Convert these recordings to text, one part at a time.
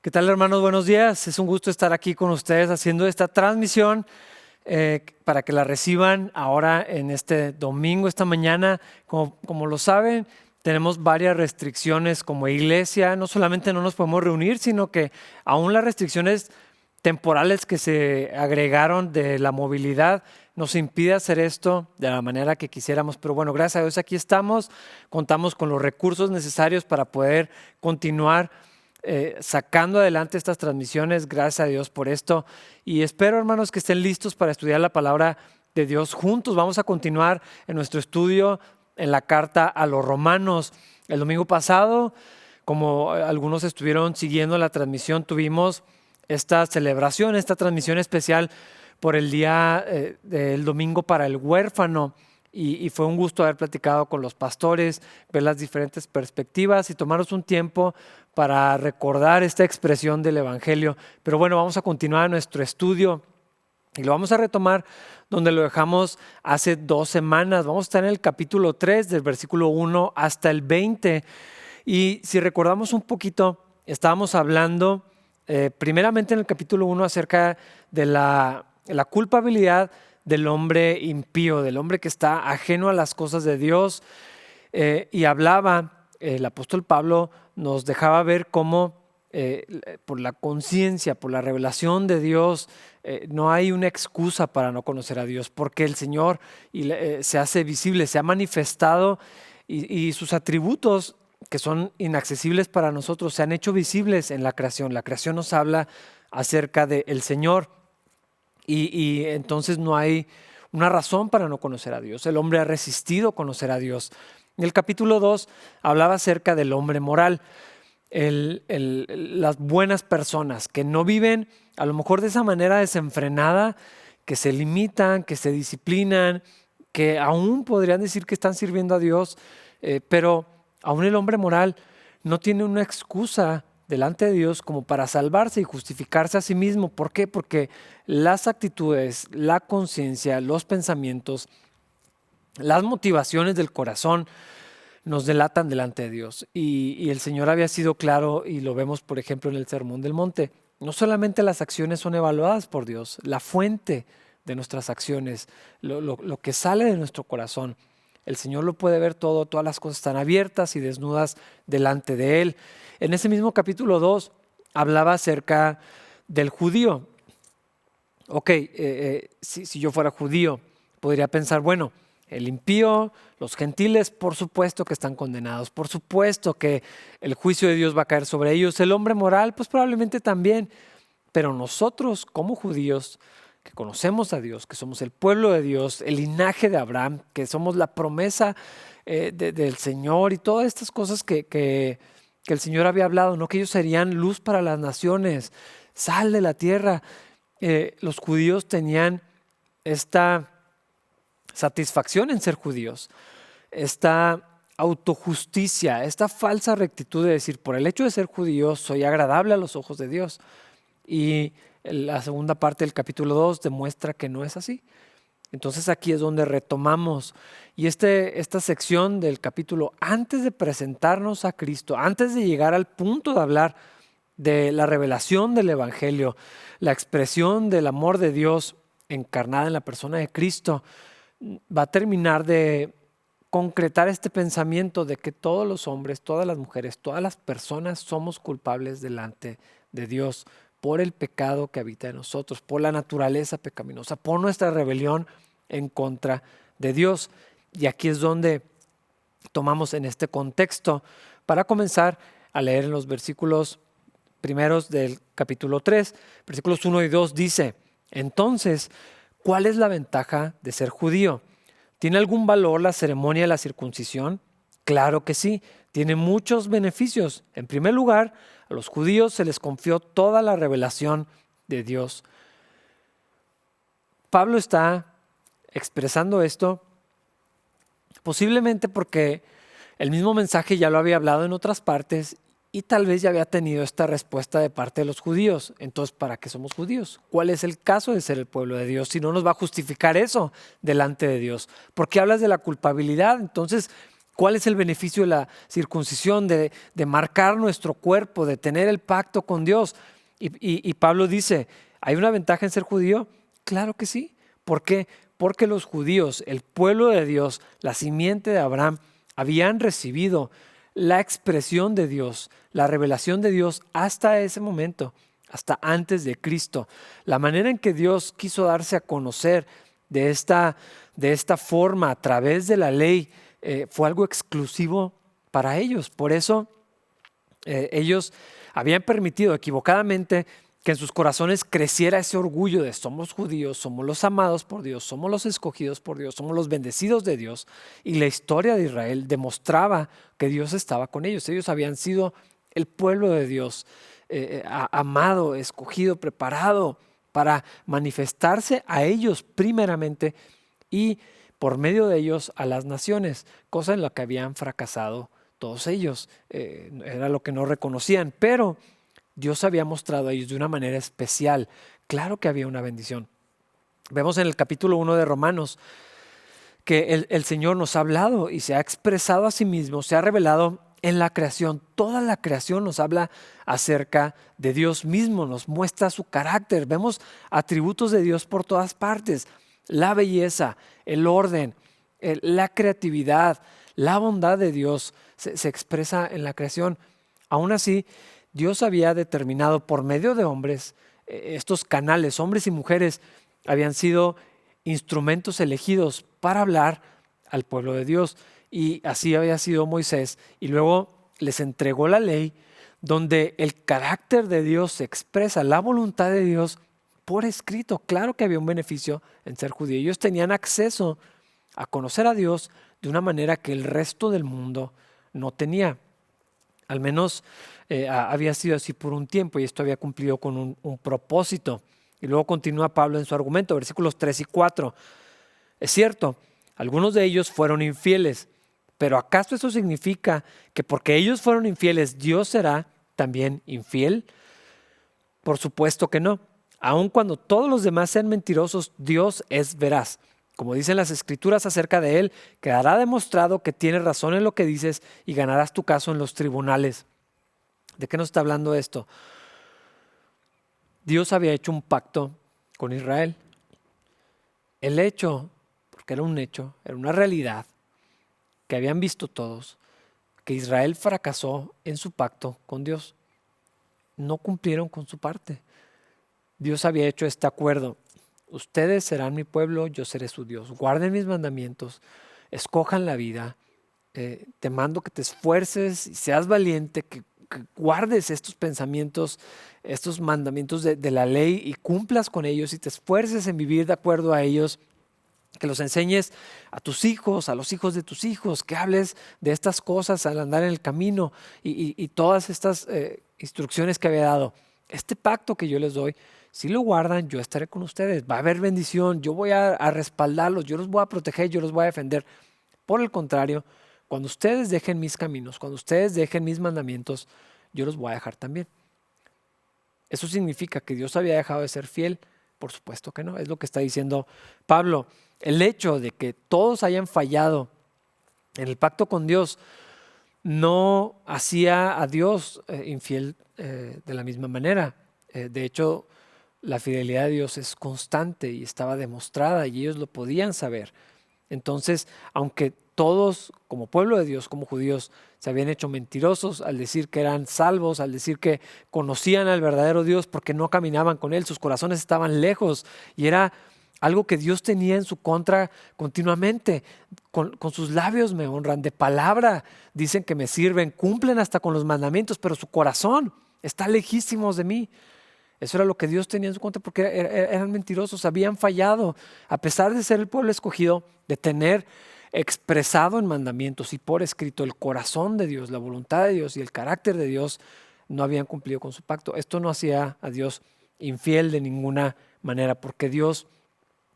¿Qué tal, hermanos? Buenos días. Es un gusto estar aquí con ustedes haciendo esta transmisión para que la reciban ahora en este domingo, esta mañana. Como lo saben, tenemos varias restricciones como iglesia. No solamente no nos podemos reunir, sino que aún las restricciones temporales que se agregaron de la movilidad nos impide hacer esto de la manera que quisiéramos. Pero bueno, gracias a Dios aquí estamos. Contamos con los recursos necesarios para poder continuar sacando adelante estas transmisiones. Gracias a Dios por esto y espero, hermanos, que estén listos para estudiar la palabra de Dios juntos. Vamos a continuar en nuestro estudio en la carta a los Romanos. El domingo pasado, como algunos estuvieron siguiendo la transmisión, tuvimos esta celebración, esta transmisión especial por el día del domingo para el huérfano. Y fue un gusto haber platicado con los pastores, ver las diferentes perspectivas y tomarnos un tiempo para recordar esta expresión del Evangelio. Pero bueno, vamos a continuar nuestro estudio y lo vamos a retomar donde lo dejamos hace 2 semanas. Vamos a estar en el capítulo 3, del versículo 1 hasta el 20. Y si recordamos un poquito, estábamos hablando primeramente en el capítulo 1 acerca de la culpabilidad del hombre impío, del hombre que está ajeno a las cosas de Dios. Y hablaba, el apóstol Pablo nos dejaba ver cómo por la conciencia, por la revelación de Dios, no hay una excusa para no conocer a Dios, porque el Señor se hace visible, se ha manifestado y sus atributos que son inaccesibles para nosotros se han hecho visibles en la creación. La creación nos habla acerca del Señor. Y entonces no hay una razón para no conocer a Dios. El hombre ha resistido conocer a Dios. En el capítulo 2 hablaba acerca del hombre moral, las buenas personas que no viven a lo mejor de esa manera desenfrenada, que se limitan, que se disciplinan, que aún podrían decir que están sirviendo a Dios, pero aún el hombre moral no tiene una excusa delante de Dios como para salvarse y justificarse a sí mismo. ¿Por qué? Porque las actitudes, la conciencia, los pensamientos, las motivaciones del corazón nos delatan delante de Dios. Y el Señor había sido claro, y lo vemos por ejemplo en el Sermón del Monte. No solamente las acciones son evaluadas por Dios, la fuente de nuestras acciones, lo que sale de nuestro corazón. El Señor lo puede ver todo, todas las cosas están abiertas y desnudas delante de Él. En ese mismo capítulo 2 hablaba acerca del judío. Ok, si yo fuera judío, podría pensar, bueno, el impío, los gentiles, por supuesto que están condenados, por supuesto que el juicio de Dios va a caer sobre ellos. El hombre moral, pues probablemente también. Pero nosotros como judíos, que conocemos a Dios, que somos el pueblo de Dios, el linaje de Abraham, que somos la promesa del Señor y todas estas cosas que el Señor había hablado, ¿no? Que ellos serían luz para las naciones, sal de la tierra. Los judíos tenían esta satisfacción en ser judíos, esta autojusticia, esta falsa rectitud de decir, por el hecho de ser judío soy agradable a los ojos de Dios. Y la segunda parte del capítulo 2 demuestra que no es así. Entonces aquí es donde retomamos. Y esta sección del capítulo, antes de presentarnos a Cristo, antes de llegar al punto de hablar de la revelación del Evangelio, la expresión del amor de Dios encarnada en la persona de Cristo, va a terminar de concretar este pensamiento de que todos los hombres, todas las mujeres, todas las personas somos culpables delante de Dios por el pecado que habita en nosotros, por la naturaleza pecaminosa, por nuestra rebelión en contra de Dios. Y aquí es donde tomamos en este contexto para comenzar a leer en los versículos primeros del capítulo 3, versículos 1 y 2 dice, entonces, ¿cuál es la ventaja de ser judío? ¿Tiene algún valor la ceremonia de la circuncisión? Claro que sí, tiene muchos beneficios. En primer lugar, a los judíos se les confió toda la revelación de Dios. Pablo está expresando esto posiblemente porque el mismo mensaje ya lo había hablado en otras partes y tal vez ya había tenido esta respuesta de parte de los judíos. Entonces, ¿para qué somos judíos? ¿Cuál es el caso de ser el pueblo de Dios? Si no nos va a justificar eso delante de Dios. ¿Por qué hablas de la culpabilidad? Entonces, ¿Cuál es el beneficio de la circuncisión, de marcar nuestro cuerpo, de tener el pacto con Dios? Y Pablo dice, ¿hay una ventaja en ser judío? Claro que sí. ¿Por qué? Porque los judíos, el pueblo de Dios, la simiente de Abraham, habían recibido la expresión de Dios, la revelación de Dios hasta ese momento, hasta antes de Cristo. La manera en que Dios quiso darse a conocer de esta forma a través de la ley fue algo exclusivo para ellos. Por eso ellos habían permitido equivocadamente que en sus corazones creciera ese orgullo de somos judíos, somos los amados por Dios, somos los escogidos por Dios, somos los bendecidos de Dios. Y la historia de Israel demostraba que Dios estaba con ellos. Ellos habían sido el pueblo de Dios, amado, escogido, preparado para manifestarse a ellos primeramente y por medio de ellos a las naciones, cosa en la que habían fracasado todos ellos. Era lo que no reconocían, pero Dios había mostrado a ellos de una manera especial. Claro que había una bendición. Vemos en el capítulo 1 de Romanos que el Señor nos ha hablado y se ha expresado a sí mismo, se ha revelado en la creación. Toda la creación nos habla acerca de Dios mismo, nos muestra su carácter. Vemos atributos de Dios por todas partes. La belleza, el orden, la creatividad, la bondad de Dios se expresa en la creación. Aún así, Dios había determinado por medio de hombres, estos canales, hombres y mujeres, habían sido instrumentos elegidos para hablar al pueblo de Dios. Y así había sido Moisés. Y luego les entregó la ley donde el carácter de Dios se expresa, la voluntad de Dios por escrito. Claro que había un beneficio en ser judío. Ellos tenían acceso a conocer a Dios de una manera que el resto del mundo no tenía. Al menos había sido así por un tiempo y esto había cumplido con un propósito. Y luego continúa Pablo en su argumento, versículos 3 y 4. Es cierto, algunos de ellos fueron infieles, pero ¿acaso eso significa que porque ellos fueron infieles, Dios será también infiel? Por supuesto que no. Aun cuando todos los demás sean mentirosos, Dios es veraz. Como dicen las Escrituras acerca de Él, quedará demostrado que tienes razón en lo que dices y ganarás tu caso en los tribunales. ¿De qué nos está hablando esto? Dios había hecho un pacto con Israel. El hecho, porque era un hecho, era una realidad que habían visto todos, que Israel fracasó en su pacto con Dios. No cumplieron con su parte. Dios había hecho este acuerdo. Ustedes serán mi pueblo, yo seré su Dios. Guarden mis mandamientos, escojan la vida. Te mando que te esfuerces y seas valiente, que guardes estos pensamientos, estos mandamientos de la ley y cumplas con ellos y te esfuerces en vivir de acuerdo a ellos. Que los enseñes a tus hijos, a los hijos de tus hijos, que hables de estas cosas al andar en el camino y todas estas instrucciones que había dado. Este pacto que yo les doy, si lo guardan, yo estaré con ustedes. Va a haber bendición, yo voy a respaldarlos, yo los voy a proteger, yo los voy a defender. Por el contrario, cuando ustedes dejen mis caminos, cuando ustedes dejen mis mandamientos, yo los voy a dejar también. ¿Eso significa que Dios había dejado de ser fiel? Por supuesto que no, es lo que está diciendo Pablo. El hecho de que todos hayan fallado en el pacto con Dios no hacía a Dios infiel de la misma manera. De hecho, la fidelidad de Dios es constante y estaba demostrada y ellos lo podían saber. Entonces, aunque todos como pueblo de Dios, como judíos, se habían hecho mentirosos al decir que eran salvos, al decir que conocían al verdadero Dios porque no caminaban con Él, sus corazones estaban lejos y era algo que Dios tenía en su contra continuamente. Con sus labios me honran, de palabra dicen que me sirven, cumplen hasta con los mandamientos, pero su corazón está lejísimos de mí. Eso era lo que Dios tenía en su contra porque eran mentirosos, habían fallado. A pesar de ser el pueblo escogido, de tener expresado en mandamientos y por escrito el corazón de Dios, la voluntad de Dios y el carácter de Dios, no habían cumplido con su pacto. Esto no hacía a Dios infiel de ninguna manera porque Dios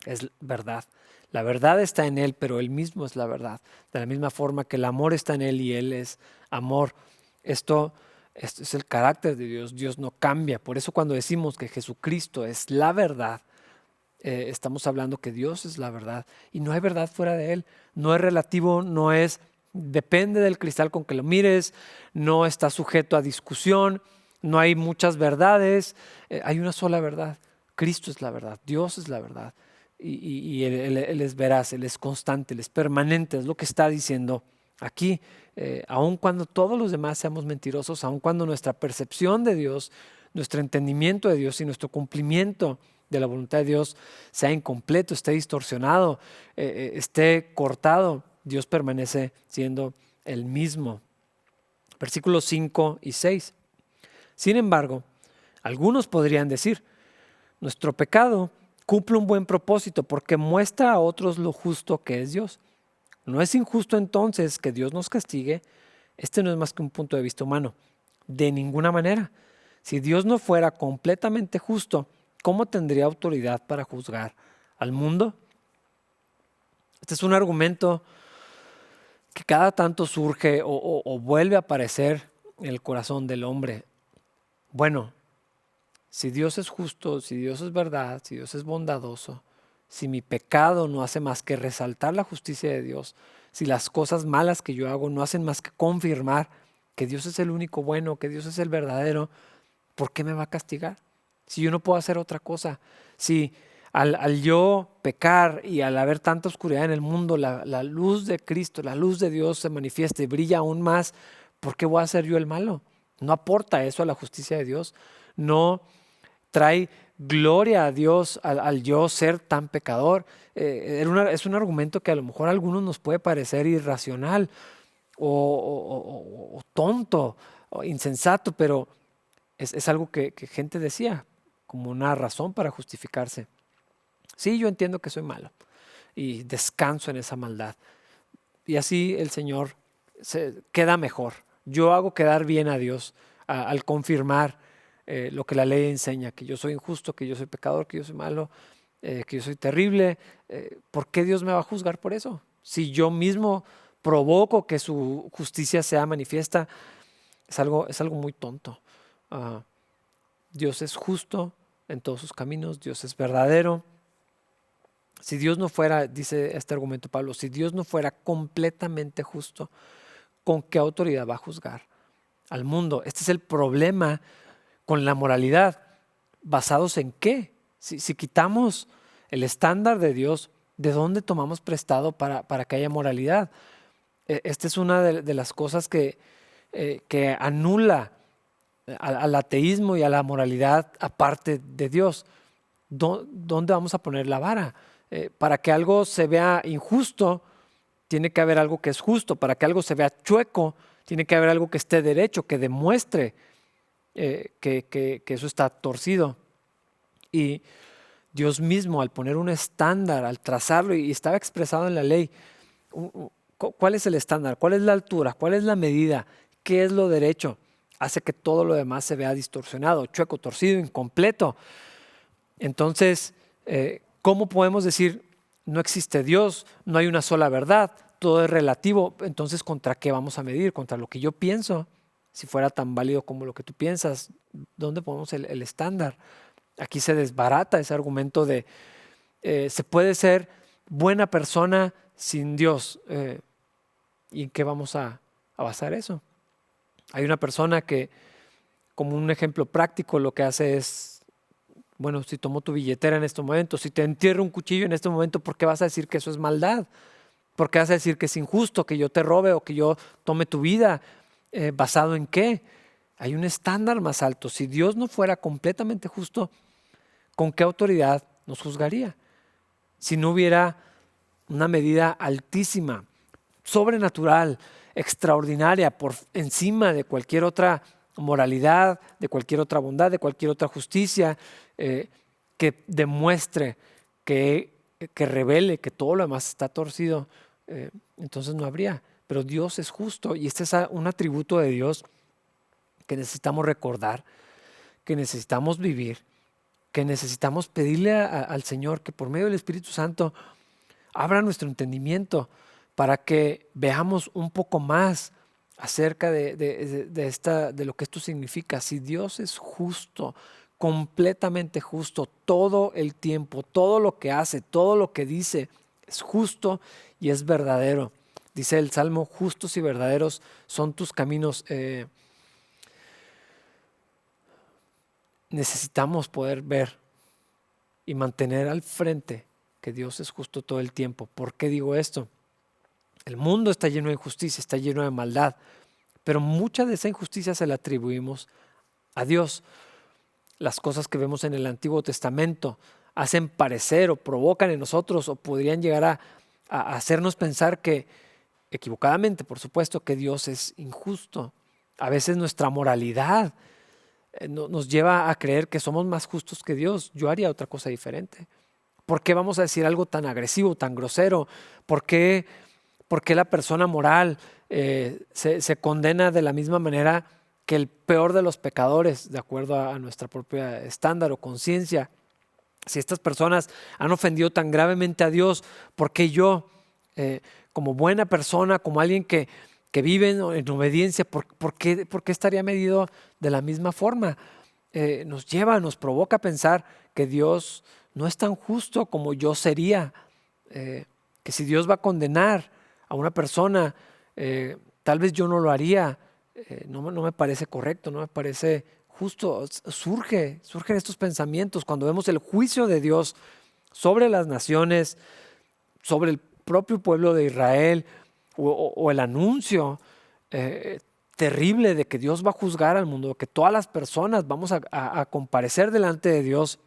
es verdad. La verdad está en Él, pero Él mismo es la verdad. De la misma forma que el amor está en Él y Él es amor. Esto es el carácter de Dios. Dios no cambia. Por eso cuando decimos que Jesucristo es la verdad, estamos hablando que Dios es la verdad y no hay verdad fuera de Él. No es relativo, no es Depende del cristal con que lo mires, no está sujeto a discusión, no hay muchas verdades, hay una sola verdad. Cristo es la verdad, Dios es la verdad. Y él es veraz, Él es constante, Él es permanente, es lo que está diciendo aquí. Aun cuando todos los demás seamos mentirosos, aun cuando nuestra percepción de Dios, nuestro entendimiento de Dios y nuestro cumplimiento de la voluntad de Dios sea incompleto, esté distorsionado, esté cortado, Dios permanece siendo el mismo. Versículos 5 y 6. Sin embargo, algunos podrían decir, nuestro pecado cumple un buen propósito porque muestra a otros lo justo que es Dios. ¿No es injusto entonces que Dios nos castigue? Este no es más que un punto de vista humano. De ninguna manera. Si Dios no fuera completamente justo, ¿cómo tendría autoridad para juzgar al mundo? Este es un argumento que cada tanto surge o vuelve a aparecer en el corazón del hombre. Bueno, si Dios es justo, si Dios es verdad, si Dios es bondadoso, si mi pecado no hace más que resaltar la justicia de Dios, si las cosas malas que yo hago no hacen más que confirmar que Dios es el único bueno, que Dios es el verdadero, ¿por qué me va a castigar? Si yo no puedo hacer otra cosa, si al yo pecar y al haber tanta oscuridad en el mundo, la luz de Cristo, la luz de Dios se manifiesta y brilla aún más, ¿por qué voy a hacer yo el malo? No aporta eso a la justicia de Dios, no trae gloria a Dios al yo ser tan pecador. Es un argumento que a lo mejor a algunos nos puede parecer irracional o tonto o insensato, pero es algo que gente decía como una razón para justificarse. Sí, yo entiendo que soy malo y descanso en esa maldad. Y así el Señor se queda mejor. Yo hago quedar bien a Dios al confirmar lo que la ley enseña, que yo soy injusto, que yo soy pecador, que yo soy malo, que yo soy terrible. ¿Por qué Dios me va a juzgar por eso? Si yo mismo provoco que su justicia sea manifiesta, es algo muy tonto. Ah, Dios es justo en todos sus caminos, Dios es verdadero. Si Dios no fuera, dice este argumento Pablo, si Dios no fuera completamente justo, ¿con qué autoridad va a juzgar al mundo? Este es el problema con la moralidad. ¿Basados en qué? Si quitamos el estándar de Dios, ¿de dónde tomamos prestado para que haya moralidad? Esta es una de las cosas que anula al ateísmo y a la moralidad aparte de Dios. ¿Dónde vamos a poner la vara? Para que algo se vea injusto, tiene que haber algo que es justo. Para que algo se vea chueco, tiene que haber algo que esté derecho, que demuestre que eso está torcido. Y Dios mismo, al poner un estándar, al trazarlo, y estaba expresado en la ley, ¿cuál es el estándar? ¿Cuál es la altura? ¿Cuál es la medida? ¿Qué es lo derecho? Hace que todo lo demás se vea distorsionado, chueco, torcido, incompleto. Entonces, ¿cómo podemos decir no existe Dios, no hay una sola verdad, todo es relativo? Entonces, ¿contra qué vamos a medir? ¿Contra lo que yo pienso? Si fuera tan válido como lo que tú piensas, ¿dónde ponemos el estándar? Aquí se desbarata ese argumento de se puede ser buena persona sin Dios. ¿Y en qué vamos a basar eso? Hay una persona que, como un ejemplo práctico, lo que hace es, bueno, si tomo tu billetera en este momento, si te entierro un cuchillo en este momento, ¿por qué vas a decir que eso es maldad? ¿Por qué vas a decir que es injusto, que yo te robe o que yo tome tu vida? ¿Basado en qué? Hay un estándar más alto. Si Dios no fuera completamente justo, ¿con qué autoridad nos juzgaría? Si no hubiera una medida altísima, sobrenatural, extraordinaria, por encima de cualquier otra moralidad, de cualquier otra bondad, de cualquier otra justicia, que demuestre, que revele que todo lo demás está torcido, entonces no habría. Pero Dios es justo y este es un atributo de Dios que necesitamos recordar, que necesitamos vivir, que necesitamos pedirle al Señor que por medio del Espíritu Santo abra nuestro entendimiento para que veamos un poco más acerca de lo que esto significa. Si Dios es justo, completamente justo, todo el tiempo, todo lo que hace, todo lo que dice es justo y es verdadero. Dice el Salmo, justos y verdaderos son tus caminos. Necesitamos poder ver y mantener al frente que Dios es justo todo el tiempo. ¿Por qué digo esto? El mundo está lleno de injusticia, está lleno de maldad, pero mucha de esa injusticia se la atribuimos a Dios. Las cosas que vemos en el Antiguo Testamento hacen parecer o provocan en nosotros o podrían llegar a hacernos pensar que, equivocadamente por supuesto, que Dios es injusto. A veces nuestra moralidad nos lleva a creer que somos más justos que Dios. Yo haría otra cosa diferente. ¿Por qué vamos a decir algo tan agresivo, tan grosero? ¿Por qué la persona moral se condena de la misma manera que el peor de los pecadores, de acuerdo a nuestra propia estándar o conciencia? Si estas personas han ofendido tan gravemente a Dios, ¿por qué yo, como buena persona, como alguien que vive en obediencia, ¿por qué estaría medido de la misma forma? Nos provoca a pensar que Dios no es tan justo como yo sería, que si Dios va a condenar a una persona, tal vez yo no lo haría, no me parece correcto, no me parece justo. Surgen estos pensamientos cuando vemos el juicio de Dios sobre las naciones, sobre el propio pueblo de Israel, o el anuncio terrible de que Dios va a juzgar al mundo, que todas las personas vamos a comparecer delante de Dios.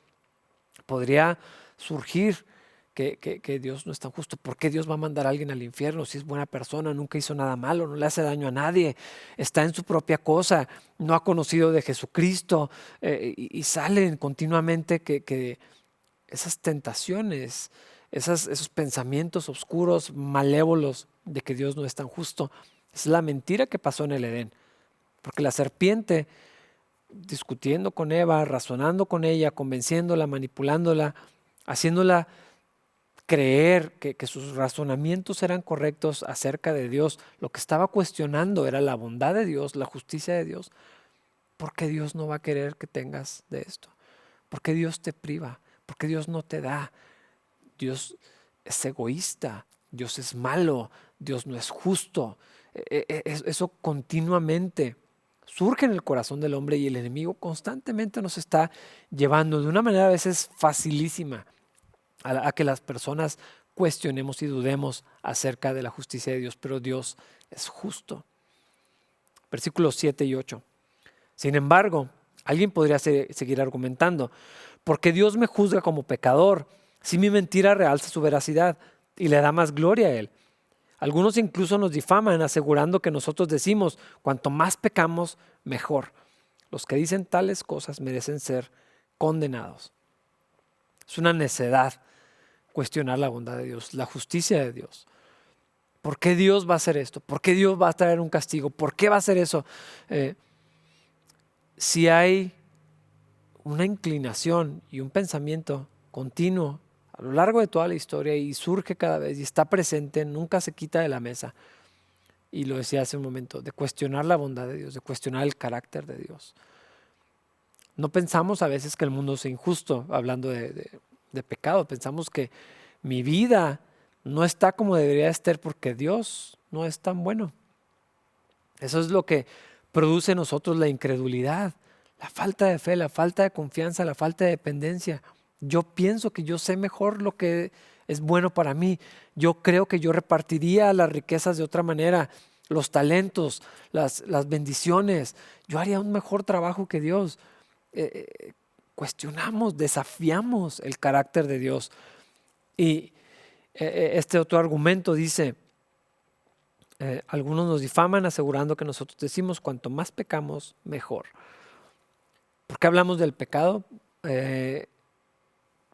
Podría surgir que Dios no es tan justo. ¿Por qué Dios va a mandar a alguien al infierno si es buena persona, nunca hizo nada malo, no le hace daño a nadie, está en su propia cosa, no ha conocido de Jesucristo? Y salen continuamente que esas tentaciones, esos pensamientos oscuros, malévolos de que Dios no es tan justo. Es la mentira que pasó en el Edén, porque la serpiente, discutiendo con Eva, razonando con ella, convenciéndola, manipulándola, haciéndola creer que sus razonamientos eran correctos acerca de Dios, lo que estaba cuestionando era la bondad de Dios, la justicia de Dios. ¿Por qué Dios no va a querer que tengas de esto? ¿Por qué Dios te priva? ¿Por qué Dios no te da? Dios es egoísta, Dios es malo, Dios no es justo. Eso continuamente surge en el corazón del hombre y el enemigo constantemente nos está llevando de una manera a veces facilísima a que las personas cuestionemos y dudemos acerca de la justicia de Dios, pero Dios es justo. Versículos 7 y 8. Sin embargo, alguien podría seguir argumentando, porque Dios me juzga como pecador si mi mentira realza su veracidad y le da más gloria a Él. Algunos incluso nos difaman asegurando que nosotros decimos, cuanto más pecamos, mejor. Los que dicen tales cosas merecen ser condenados. Es una necedad cuestionar la bondad de Dios, la justicia de Dios. ¿Por qué Dios va a hacer esto? ¿Por qué Dios va a traer un castigo? ¿Por qué va a hacer eso? Si hay una inclinación y un pensamiento continuo a lo largo de toda la historia y surge cada vez y está presente, nunca se quita de la mesa, y lo decía hace un momento, de cuestionar la bondad de Dios, de cuestionar el carácter de Dios. No pensamos a veces que el mundo es injusto, hablando de pecado, pensamos que mi vida no está como debería estar porque Dios no es tan bueno. Eso es lo que produce en nosotros la incredulidad, la falta de fe, la falta de confianza, la falta de dependencia. Yo pienso que yo sé mejor lo que es bueno para mí. Yo creo que yo repartiría las riquezas de otra manera, los talentos, las bendiciones. Yo haría un mejor trabajo que Dios. Cuestionamos, desafiamos el carácter de Dios. Y este otro argumento dice, algunos nos difaman asegurando que nosotros decimos cuanto más pecamos, mejor. ¿Por qué hablamos del pecado?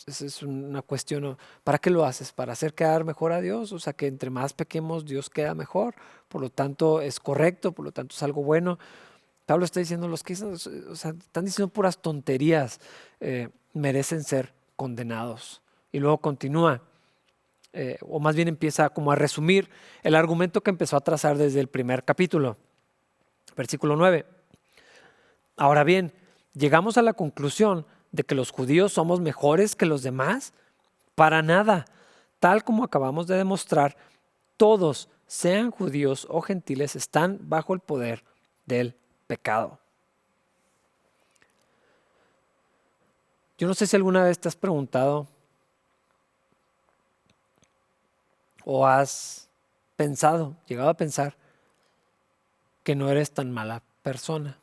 Esa es una cuestión. ¿Para qué lo haces? ¿Para hacer quedar mejor a Dios? O sea, que entre más pequemos, Dios queda mejor. Por lo tanto, es correcto, por lo tanto, es algo bueno. Pablo está diciendo, los que están diciendo puras tonterías, merecen ser condenados. Y luego continúa, o más bien empieza como a resumir el argumento que empezó a trazar desde el primer capítulo. Versículo 9. Ahora bien, llegamos a la conclusión de que los judíos somos mejores que los demás. Para nada. Tal como acabamos de demostrar, todos sean judíos o gentiles, están bajo el poder del pecado. Yo no sé si alguna vez te has preguntado o has pensado, llegado a pensar, que no eres tan mala persona.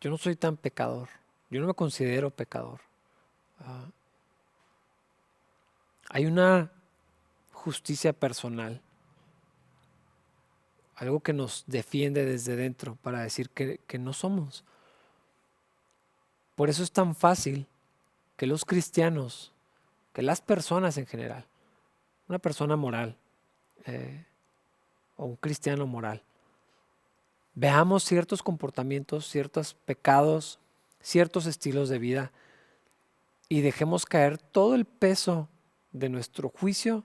Yo no soy tan pecador. Yo no me considero pecador. Hay una justicia personal, algo que nos defiende desde dentro para decir que no somos. Por eso es tan fácil que los cristianos, que las personas en general, una persona moral o un cristiano moral, veamos ciertos comportamientos, ciertos pecados, ciertos estilos de vida y dejemos caer todo el peso de nuestro juicio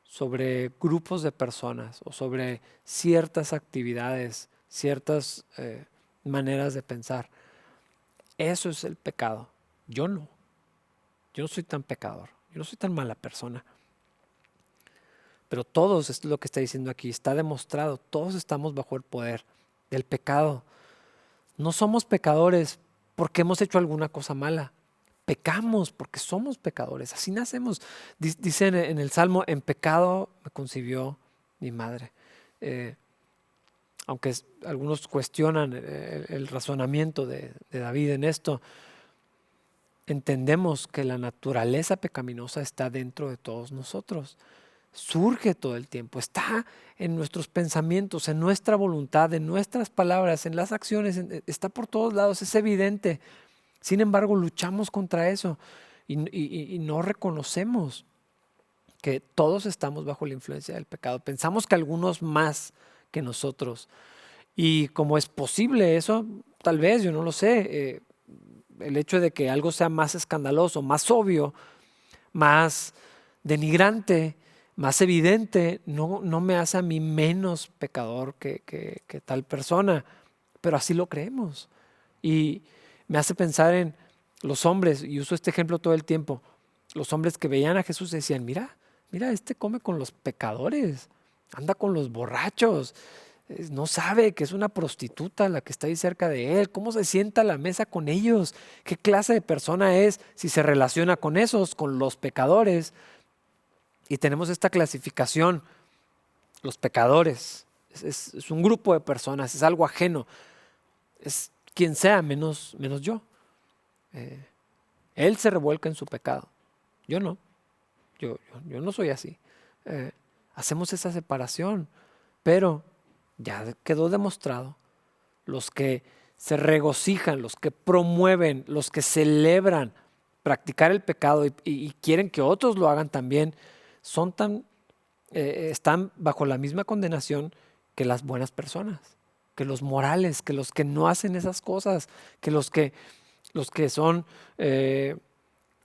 sobre grupos de personas o sobre ciertas actividades, ciertas maneras de pensar. Eso es el pecado. Yo no soy tan pecador, yo no soy tan mala persona. Pero todos, es lo que está diciendo aquí, está demostrado, todos estamos bajo el poder del pecado. No somos pecadores porque hemos hecho alguna cosa mala. Pecamos porque somos pecadores, así nacemos. Dice en el Salmo, en pecado me concibió mi madre. Aunque algunos cuestionan el razonamiento de David en esto, entendemos que la naturaleza pecaminosa está dentro de todos nosotros. Surge todo el tiempo, está en nuestros pensamientos, en nuestra voluntad, en nuestras palabras, en las acciones, está por todos lados, es evidente. Sin embargo, luchamos contra eso y no reconocemos que todos estamos bajo la influencia del pecado. Pensamos que algunos más que nosotros. Y como es posible eso, tal vez, yo no lo sé, el hecho de que algo sea más escandaloso, más obvio, más denigrante, más evidente, no me hace a mí menos pecador que tal persona, pero así lo creemos. Y me hace pensar en los hombres, y uso este ejemplo todo el tiempo, los hombres que veían a Jesús y decían, mira, este come con los pecadores, anda con los borrachos, no sabe que es una prostituta la que está ahí cerca de él, cómo se sienta a la mesa con ellos, qué clase de persona es si se relaciona con esos, con los pecadores. Y tenemos esta clasificación, los pecadores, es un grupo de personas, es algo ajeno, es quien sea menos yo. Él se revuelca en su pecado, yo no, yo no soy así. Hacemos esa separación, pero ya quedó demostrado, los que se regocijan, los que promueven, los que celebran practicar el pecado y quieren que otros lo hagan también, están bajo la misma condenación que las buenas personas, que los morales, que los que no hacen esas cosas, que los que son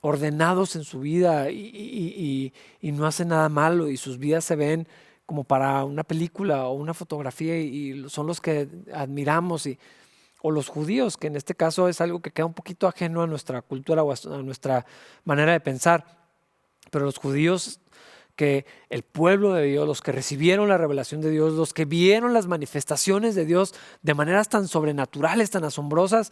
ordenados en su vida y no hacen nada malo y sus vidas se ven como para una película o una fotografía y son los que admiramos, o los judíos, que en este caso es algo que queda un poquito ajeno a nuestra cultura o a nuestra manera de pensar, pero los judíos, que el pueblo de Dios, los que recibieron la revelación de Dios, los que vieron las manifestaciones de Dios de maneras tan sobrenaturales, tan asombrosas,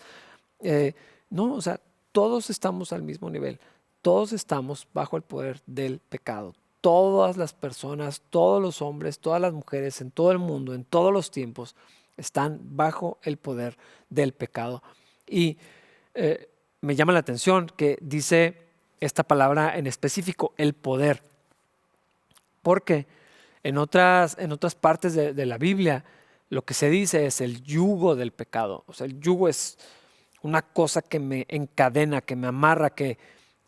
no, o sea, todos estamos al mismo nivel, todos estamos bajo el poder del pecado. Todas las personas, todos los hombres, todas las mujeres en todo el mundo, en todos los tiempos, están bajo el poder del pecado. Y me llama la atención que dice esta palabra en específico, el poder, porque en otras partes de la Biblia lo que se dice es el yugo del pecado. O sea, el yugo es una cosa que me encadena, que me amarra, que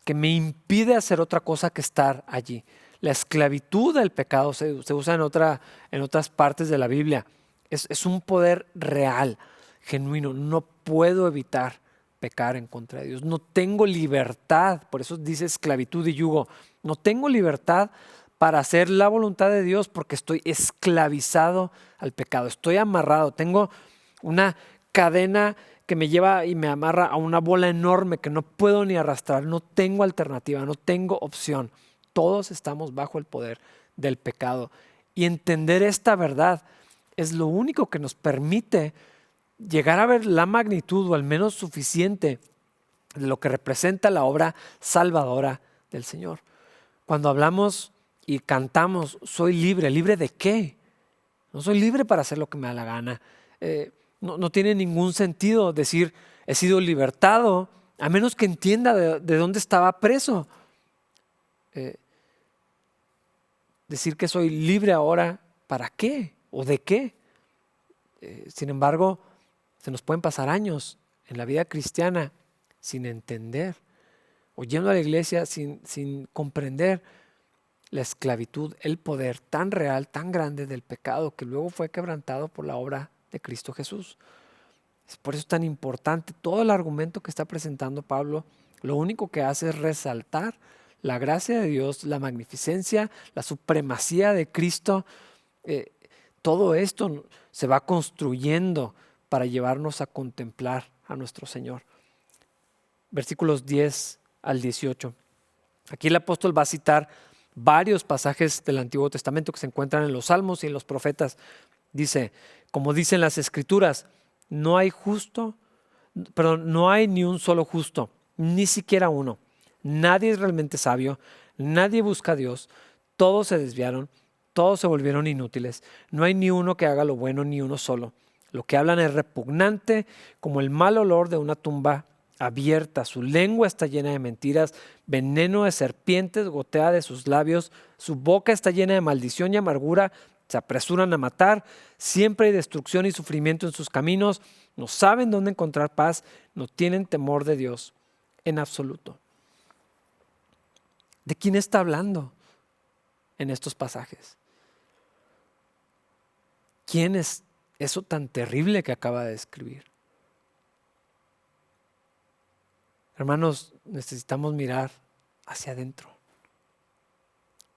me impide hacer otra cosa que estar allí. La esclavitud del pecado se usa en otras partes de la Biblia. Es un poder real, genuino. No puedo evitar pecar en contra de Dios. No tengo libertad, por eso dice esclavitud y yugo. No tengo libertad para hacer la voluntad de Dios porque estoy esclavizado al pecado. Estoy amarrado. Tengo una cadena que me lleva y me amarra a una bola enorme que no puedo ni arrastrar. No tengo alternativa, no tengo opción. Todos estamos bajo el poder del pecado. Y entender esta verdad es lo único que nos permite llegar a ver la magnitud o al menos suficiente de lo que representa la obra salvadora del Señor. Cuando hablamos y cantamos, soy libre, ¿libre de qué? No soy libre para hacer lo que me da la gana. No tiene ningún sentido decir, he sido libertado, a menos que entienda de dónde estaba preso. Decir que soy libre ahora, ¿para qué? ¿O de qué? Sin embargo, se nos pueden pasar años en la vida cristiana sin entender, o yendo a la iglesia sin comprender la esclavitud, el poder tan real, tan grande del pecado que luego fue quebrantado por la obra de Cristo Jesús. Por eso es tan importante todo el argumento que está presentando Pablo. Lo único que hace es resaltar la gracia de Dios, la magnificencia, la supremacía de Cristo. Todo esto se va construyendo para llevarnos a contemplar a nuestro Señor. Versículos 10 al 18. Aquí el apóstol va a citar varios pasajes del Antiguo Testamento que se encuentran en los Salmos y en los profetas. Dice, como dicen las Escrituras, no hay ni un solo justo, ni siquiera uno. Nadie es realmente sabio, nadie busca a Dios, todos se desviaron, todos se volvieron inútiles. No hay ni uno que haga lo bueno, ni uno solo. Lo que hablan es repugnante como el mal olor de una tumba abierta. Su lengua está llena de mentiras, veneno de serpientes gotea de sus labios. Su boca está llena de maldición y amargura. Se apresuran a matar. Siempre hay destrucción y sufrimiento en sus caminos. No saben dónde encontrar paz. No tienen temor de Dios en absoluto. ¿De quién está hablando en estos pasajes? ¿Quién es eso tan terrible que acaba de escribir? Hermanos, necesitamos mirar hacia adentro.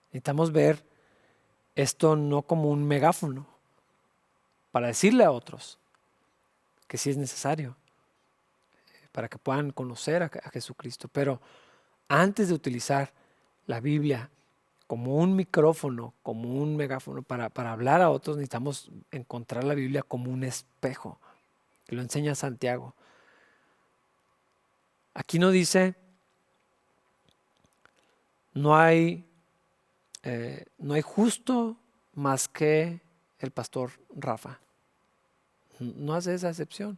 Necesitamos ver esto no como un megáfono para decirle a otros que sí es necesario para que puedan conocer a Jesucristo. Pero antes de utilizar la Biblia como un micrófono, como un megáfono para hablar a otros, necesitamos encontrar la Biblia como un espejo, que lo enseña Santiago. Aquí no dice, no hay justo más que el pastor Rafa. No hace esa excepción.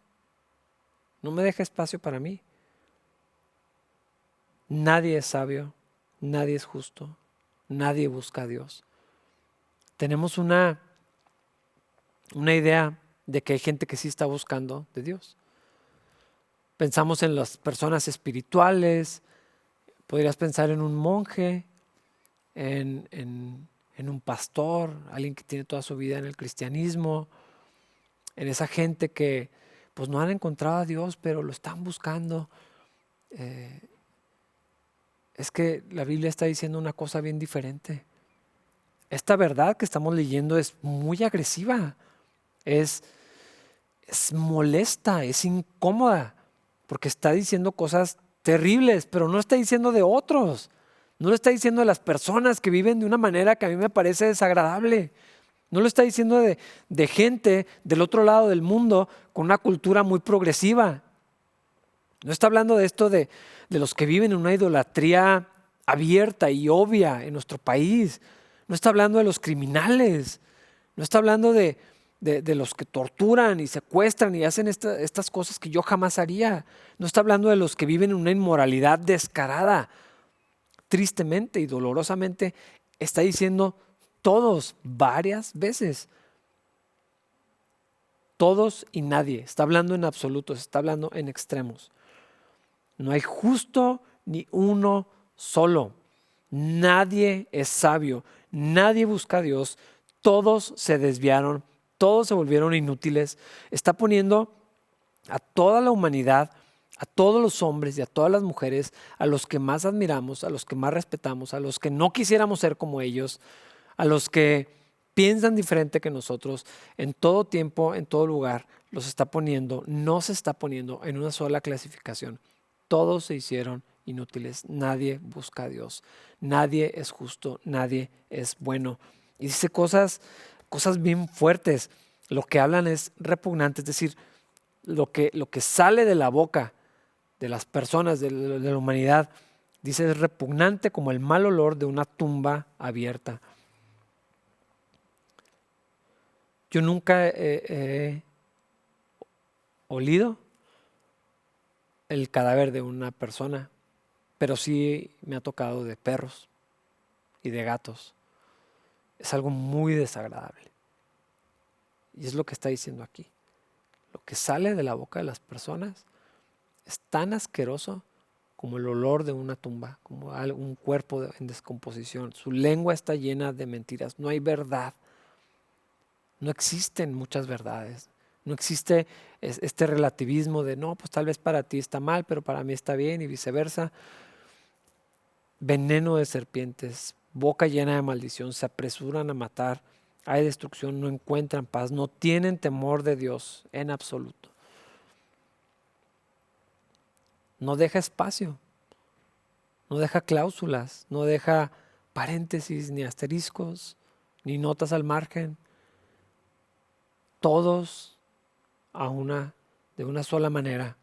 No me deja espacio para mí. Nadie es sabio, nadie es justo, nadie busca a Dios. Tenemos una idea de que hay gente que sí está buscando de Dios. Pensamos en las personas espirituales, podrías pensar en un monje, en un pastor, alguien que tiene toda su vida en el cristianismo, en esa gente que pues no han encontrado a Dios, pero lo están buscando. Es que la Biblia está diciendo una cosa bien diferente. Esta verdad que estamos leyendo es muy agresiva, es molesta, es incómoda, porque está diciendo cosas terribles, pero no está diciendo de otros. No lo está diciendo de las personas que viven de una manera que a mí me parece desagradable. No lo está diciendo de gente del otro lado del mundo con una cultura muy progresiva. No está hablando de esto de los que viven en una idolatría abierta y obvia en nuestro país. No está hablando de los criminales. No está hablando de los que torturan y secuestran y hacen estas cosas que yo jamás haría. No está hablando de los que viven en una inmoralidad descarada. Tristemente y dolorosamente está diciendo todos varias veces. Todos y nadie. Está hablando en absolutos, está hablando en extremos. No hay justo ni uno solo. Nadie es sabio, nadie busca a Dios. Todos se desviaron, todos se volvieron inútiles. Está poniendo a toda la humanidad, a todos los hombres y a todas las mujeres, a los que más admiramos, a los que más respetamos, a los que no quisiéramos ser como ellos, a los que piensan diferente que nosotros, en todo tiempo, en todo lugar, los está poniendo, no se está poniendo en una sola clasificación. Todos se hicieron inútiles, nadie busca a Dios, nadie es justo, nadie es bueno. Y dice cosas bien fuertes. Lo que hablan es repugnante, es decir, lo que sale de la boca de las personas, de la humanidad, dice es repugnante como el mal olor de una tumba abierta. Yo nunca he olido el cadáver de una persona, pero sí me ha tocado de perros y de gatos. Es algo muy desagradable. Y es lo que está diciendo aquí. Lo que sale de la boca de las personas es tan asqueroso como el olor de una tumba, como un cuerpo en descomposición. Su lengua está llena de mentiras. No hay verdad. No existen muchas verdades. No existe este relativismo de no, pues tal vez para ti está mal, pero para mí está bien y viceversa. Veneno de serpientes, boca llena de maldición, se apresuran a matar, hay destrucción, no encuentran paz, no tienen temor de Dios en absoluto. No deja espacio, no deja cláusulas, no deja paréntesis, ni asteriscos, ni notas al margen. Todos de una sola manera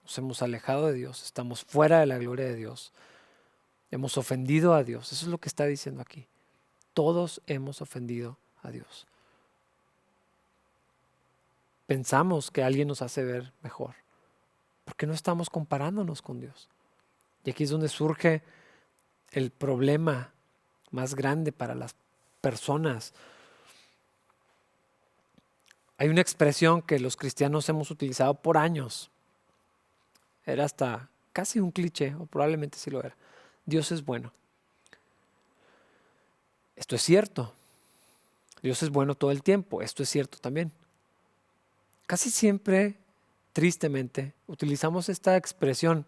nos hemos alejado de Dios, estamos fuera de la gloria de Dios, hemos ofendido a Dios. Eso es lo que está diciendo aquí. Todos hemos ofendido a Dios. Pensamos que alguien nos hace ver mejor, porque no estamos comparándonos con Dios. Y aquí es donde surge el problema más grande para las personas. Hay una expresión que los cristianos hemos utilizado por años. Era hasta casi un cliché, o probablemente sí lo era. Dios es bueno. Esto es cierto. Dios es bueno todo el tiempo. Esto es cierto también. Casi siempre, tristemente, utilizamos esta expresión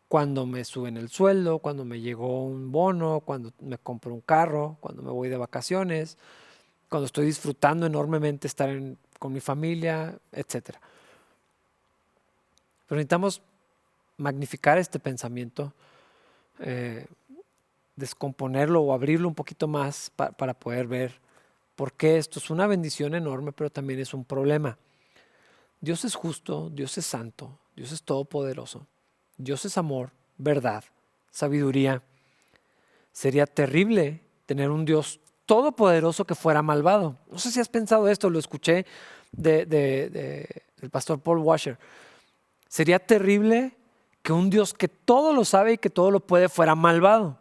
cuando me suben el sueldo, cuando me llegó un bono, cuando me compro un carro, cuando me voy de vacaciones, cuando estoy disfrutando enormemente estar con mi familia, etc. Pero necesitamos magnificar este pensamiento, descomponerlo o abrirlo un poquito más para poder ver por qué esto es una bendición enorme, pero también es un problema. Dios es justo, Dios es santo, Dios es todopoderoso, Dios es amor, verdad, sabiduría. Sería terrible tener un Dios todopoderoso que fuera malvado. No sé si has pensado esto, lo escuché del pastor Paul Washer. Sería terrible que un Dios que todo lo sabe y que todo lo puede fuera malvado.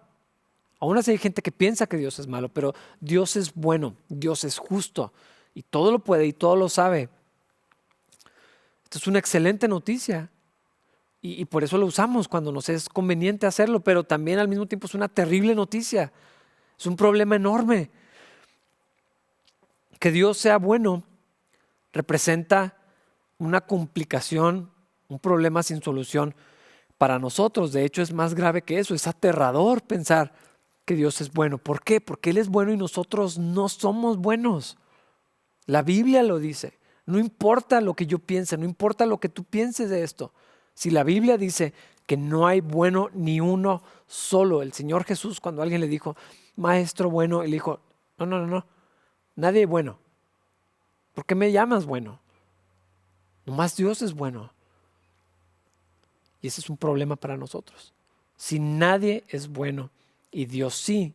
Aún así hay gente que piensa que Dios es malo, pero Dios es bueno, Dios es justo y todo lo puede y todo lo sabe. Esto es una excelente noticia y por eso lo usamos cuando nos es conveniente hacerlo, pero también al mismo tiempo es una terrible noticia. Es un problema enorme. Que Dios sea bueno representa una complicación, un problema sin solución para nosotros. De hecho, es más grave que eso. Es aterrador pensar que Dios es bueno. ¿Por qué? Porque Él es bueno y nosotros no somos buenos. La Biblia lo dice. No importa lo que yo piense, no importa lo que tú pienses de esto. Si la Biblia dice que no hay bueno ni uno solo, el Señor Jesús, cuando alguien le dijo, Maestro bueno, Él dijo, no, nadie es bueno. ¿Por qué me llamas bueno? Nomás Dios es bueno. Y ese es un problema para nosotros. Si nadie es bueno y Dios sí,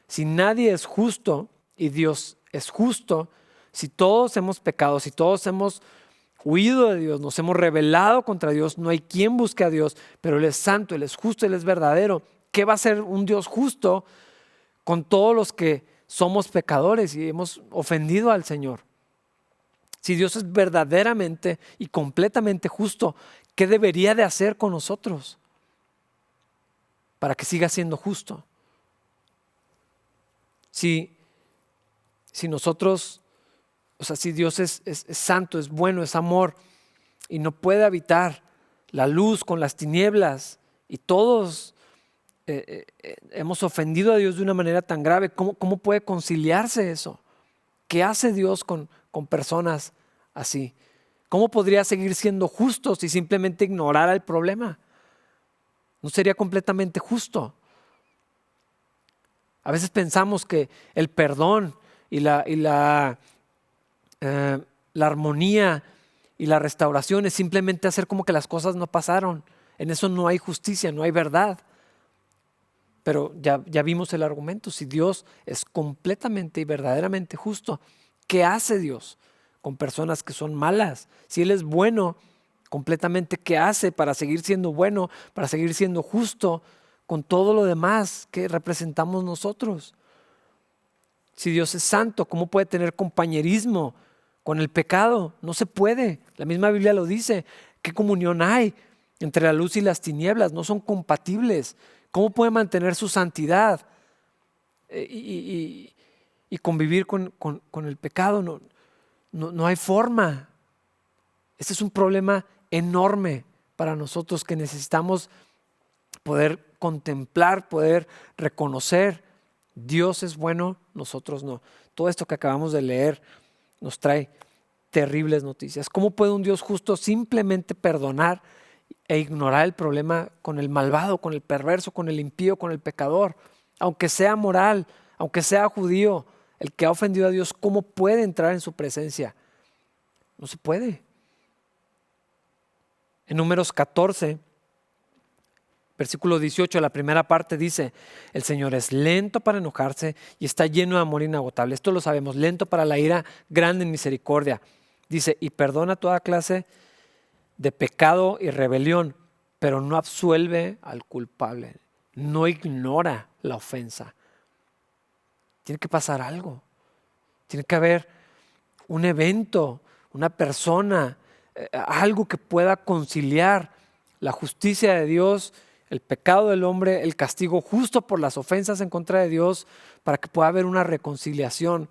si nadie es justo y Dios es justo, si todos hemos pecado, si todos hemos huido de Dios, nos hemos rebelado contra Dios, no hay quien busque a Dios, pero Él es santo, Él es justo, Él es verdadero. ¿Qué va a ser un Dios justo con todos los que somos pecadores y hemos ofendido al Señor? Si Dios es verdaderamente y completamente justo, ¿qué debería de hacer con nosotros para que siga siendo justo? Si nosotros, o sea, si Dios es santo, es bueno, es amor y no puede habitar la luz con las tinieblas y todos hemos ofendido a Dios de una manera tan grave, ¿cómo puede conciliarse eso? ¿Qué hace Dios con personas así? ¿Cómo podría seguir siendo justo si simplemente ignorara el problema? No sería completamente justo. A veces pensamos que el perdón y la armonía y la restauración es simplemente hacer como que las cosas no pasaron. En eso no hay justicia, no hay verdad. Pero ya vimos el argumento. Si Dios es completamente y verdaderamente justo, ¿qué hace Dios con personas que son malas? Si Él es bueno completamente, ¿qué hace para seguir siendo bueno, para seguir siendo justo con todo lo demás que representamos nosotros? Si Dios es santo, ¿cómo puede tener compañerismo con el pecado? No se puede. La misma Biblia lo dice. ¿Qué comunión hay entre la luz y las tinieblas? No son compatibles. ¿Cómo puede mantener su santidad y convivir con el pecado? No hay forma. Este es un problema enorme para nosotros que necesitamos poder contemplar, poder reconocer. Dios es bueno, nosotros no. Todo esto que acabamos de leer nos trae terribles noticias. ¿Cómo puede un Dios justo simplemente perdonar e ignorar el problema con el malvado, con el perverso, con el impío, con el pecador? Aunque sea moral, aunque sea judío, el que ha ofendido a Dios, ¿cómo puede entrar en su presencia? No se puede. En Números 14, versículo 18, la primera parte dice: el Señor es lento para enojarse y está lleno de amor inagotable. Esto lo sabemos, lento para la ira, grande en misericordia. Dice, y perdona toda clase de pecado y rebelión, pero no absuelve al culpable, no ignora la ofensa. Tiene que pasar algo, tiene que haber un evento, una persona, algo que pueda conciliar la justicia de Dios, el pecado del hombre, el castigo justo por las ofensas en contra de Dios, para que pueda haber una reconciliación,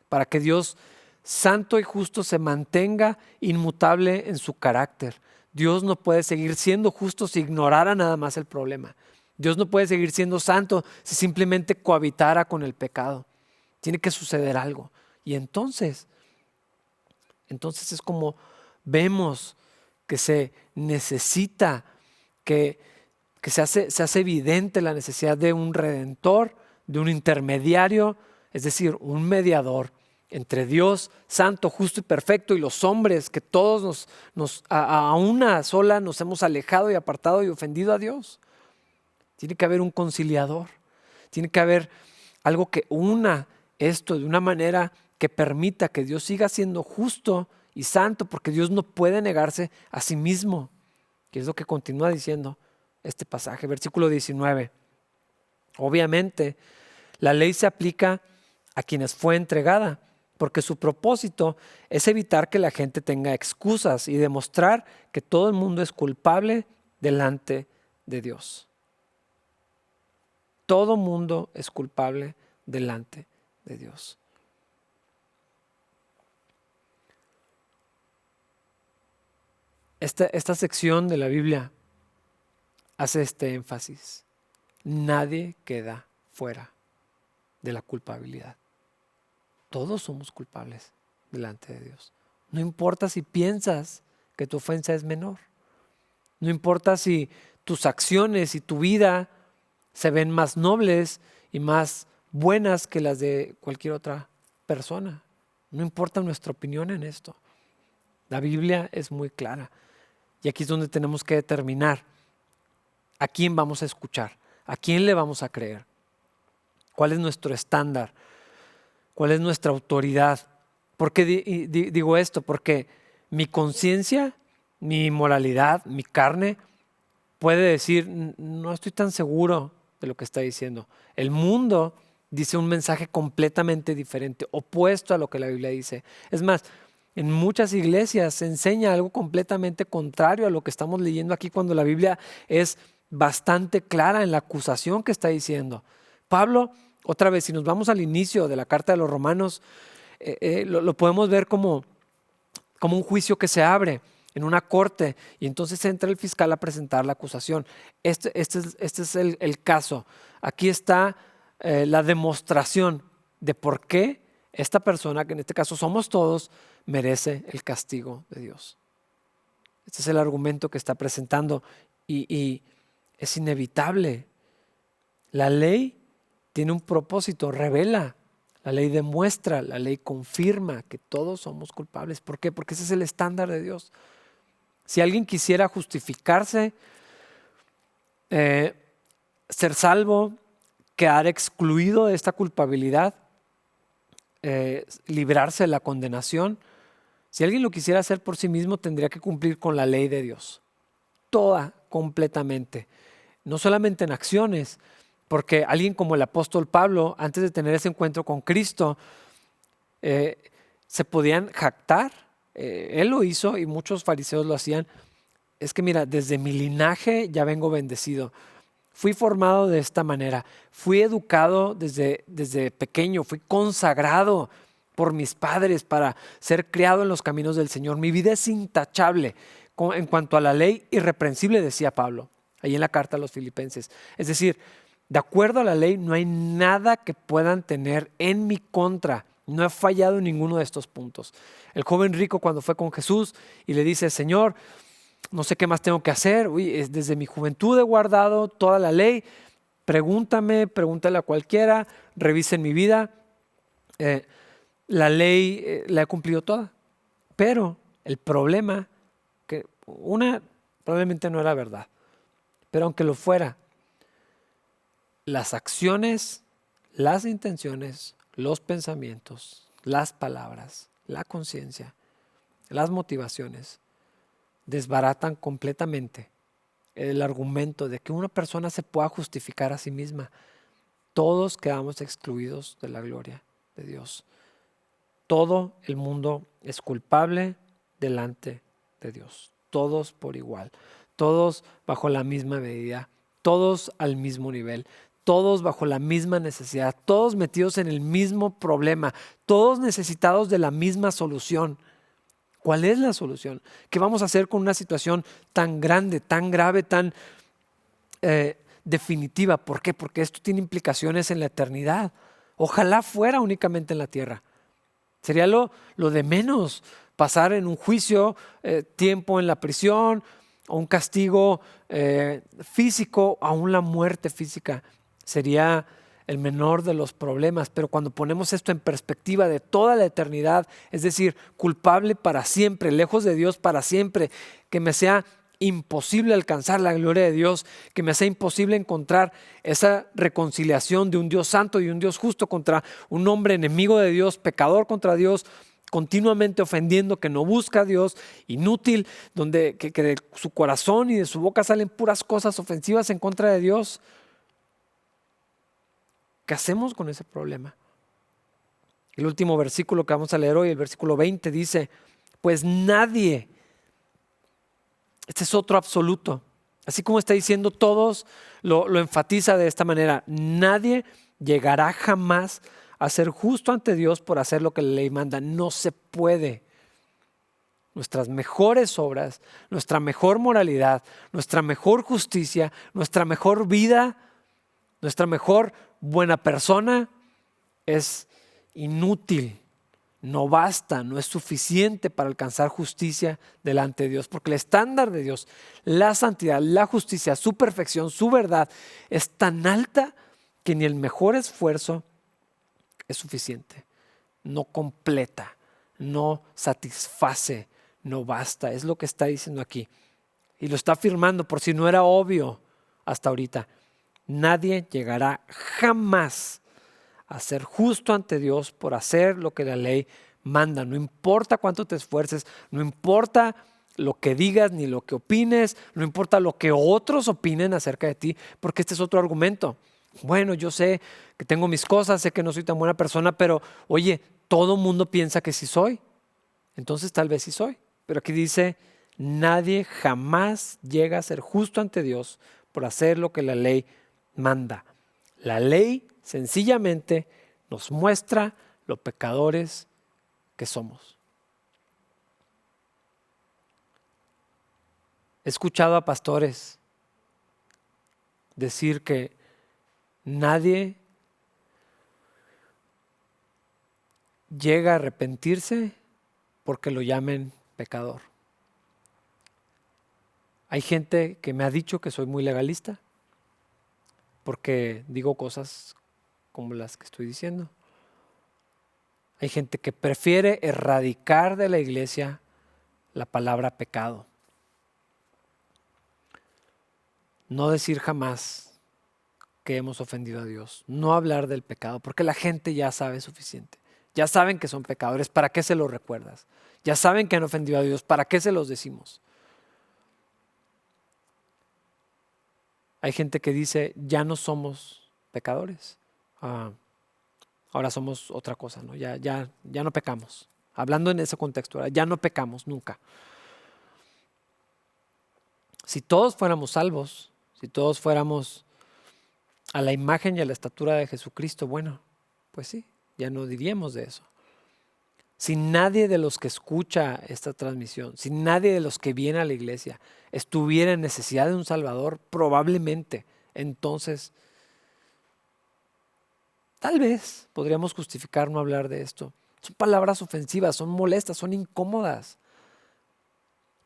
para que Dios santo y justo se mantenga inmutable en su carácter. Dios no puede seguir siendo justo si ignorara nada más el problema. Dios no puede seguir siendo santo si simplemente cohabitara con el pecado. Tiene que suceder algo. Y entonces es como vemos que se necesita, que se hace evidente la necesidad de un redentor, de un intermediario, es decir, un mediador entre Dios santo, justo y perfecto, y los hombres que todos a una sola nos hemos alejado y apartado y ofendido a Dios. Tiene que haber un conciliador, tiene que haber algo que una esto de una manera que permita que Dios siga siendo justo y santo, porque Dios no puede negarse a sí mismo, que es lo que continúa diciendo este pasaje, versículo 19. Obviamente, la ley se aplica a quienes fue entregada, porque su propósito es evitar que la gente tenga excusas y demostrar que todo el mundo es culpable delante de Dios. Todo mundo es culpable delante de Dios. Esta sección de la Biblia hace este énfasis. Nadie queda fuera de la culpabilidad. Todos somos culpables delante de Dios. No importa si piensas que tu ofensa es menor. No importa si tus acciones y tu vida se ven más nobles y más buenas que las de cualquier otra persona. No importa nuestra opinión en esto. La Biblia es muy clara. Y aquí es donde tenemos que determinar a quién vamos a escuchar, a quién le vamos a creer, cuál es nuestro estándar, cuál es nuestra autoridad. ¿Por qué digo esto? Porque mi conciencia, mi moralidad, mi carne puede decir, no estoy tan seguro de lo que está diciendo. El mundo dice un mensaje completamente diferente, opuesto a lo que la Biblia dice. Es más, en muchas iglesias se enseña algo completamente contrario a lo que estamos leyendo aquí, cuando la Biblia es bastante clara en la acusación que está diciendo. Pablo, otra vez, si nos vamos al inicio de la carta de los Romanos, lo podemos ver como un juicio que se abre en una corte y entonces entra el fiscal a presentar la acusación. Este es el caso. Aquí está la demostración de por qué esta persona, que en este caso somos todos, merece el castigo de Dios. Este es el argumento que está presentando y es inevitable. La ley tiene un propósito, revela. La ley demuestra, la ley confirma que todos somos culpables. ¿Por qué? Porque ese es el estándar de Dios. Si alguien quisiera justificarse, ser salvo, quedar excluido de esta culpabilidad, librarse de la condenación, si alguien lo quisiera hacer por sí mismo, tendría que cumplir con la ley de Dios. Toda, completamente. No solamente en acciones, porque alguien como el apóstol Pablo, antes de tener ese encuentro con Cristo, se podían jactar. Él lo hizo y muchos fariseos lo hacían. Es que mira, desde mi linaje ya vengo bendecido. Fui formado de esta manera. Fui educado desde pequeño. Fui consagrado por mis padres para ser criado en los caminos del Señor. Mi vida es intachable en cuanto a la ley, irreprensible, decía Pablo, ahí en la carta a los Filipenses. Es decir, de acuerdo a la ley, no hay nada que puedan tener en mi contra. No he fallado en ninguno de estos puntos. El joven rico, cuando fue con Jesús y le dice: Señor, no sé qué más tengo que hacer. Desde mi juventud he guardado toda la ley. Pregúntale a cualquiera, revisen mi vida. La ley la he cumplido toda. Pero el problema, que probablemente no era verdad, pero aunque lo fuera, las acciones, las intenciones, los pensamientos, las palabras, la conciencia, las motivaciones, desbaratan completamente el argumento de que una persona se pueda justificar a sí misma. Todos quedamos excluidos de la gloria de Dios. Todo el mundo es culpable delante de Dios. Todos por igual. Todos bajo la misma medida. Todos al mismo nivel. Todos bajo la misma necesidad. Todos metidos en el mismo problema. Todos necesitados de la misma solución. ¿Cuál es la solución? ¿Qué vamos a hacer con una situación tan grande, tan grave, tan definitiva? ¿Por qué? Porque esto tiene implicaciones en la eternidad. Ojalá fuera únicamente en la tierra. Sería lo de menos pasar en un juicio, tiempo en la prisión, o un castigo físico, aún la muerte física. Sería el menor de los problemas, pero cuando ponemos esto en perspectiva de toda la eternidad, es decir, culpable para siempre, lejos de Dios para siempre, que me sea imposible alcanzar la gloria de Dios, que me sea imposible encontrar esa reconciliación de un Dios santo y un Dios justo contra un hombre enemigo de Dios, pecador contra Dios, continuamente ofendiendo, que no busca a Dios, inútil, donde que de su corazón y de su boca salen puras cosas ofensivas en contra de Dios. ¿Qué hacemos con ese problema? El último versículo que vamos a leer hoy, el versículo 20, dice: pues nadie, este es otro absoluto, así como está diciendo todos, lo enfatiza de esta manera: nadie llegará jamás a ser justo ante Dios por hacer lo que la ley manda. No se puede. Nuestras mejores obras, nuestra mejor moralidad, nuestra mejor justicia, nuestra mejor vida, nuestra mejor buena persona es inútil, no basta, no es suficiente para alcanzar justicia delante de Dios, porque el estándar de Dios, la santidad, la justicia, su perfección, su verdad es tan alta que ni el mejor esfuerzo es suficiente, no completa, no satisface, no basta. Es lo que está diciendo aquí y lo está afirmando por si no era obvio hasta ahorita. Nadie llegará jamás a ser justo ante Dios por hacer lo que la ley manda. No importa cuánto te esfuerces, no importa lo que digas ni lo que opines, no importa lo que otros opinen acerca de ti, porque este es otro argumento. Bueno, yo sé que tengo mis cosas, sé que no soy tan buena persona, pero oye, todo mundo piensa que sí soy. Entonces tal vez sí soy. Pero aquí dice: nadie jamás llega a ser justo ante Dios por hacer lo que la ley manda. La ley sencillamente nos muestra lo pecadores que somos. He escuchado a pastores decir que nadie llega a arrepentirse porque lo llamen pecador. Hay gente que me ha dicho que soy muy legalista porque digo cosas como las que estoy diciendo. Hay gente que prefiere erradicar de la iglesia la palabra pecado. No decir jamás que hemos ofendido a Dios. No hablar del pecado, porque la gente ya sabe suficiente. Ya saben que son pecadores, ¿para qué se los recuerdas? Ya saben que han ofendido a Dios, ¿para qué se los decimos? Hay gente que dice, ya no somos pecadores. Ahora somos otra cosa, ¿no? Ya no pecamos. Hablando en ese contexto, ¿verdad? Ya no pecamos nunca. Si todos fuéramos salvos, si todos fuéramos a la imagen y a la estatura de Jesucristo, bueno, pues sí, ya no diríamos de eso. Si nadie de los que escucha esta transmisión, si nadie de los que viene a la iglesia estuviera en necesidad de un Salvador, probablemente entonces tal vez podríamos justificar no hablar de esto. Son palabras ofensivas, son molestas, son incómodas.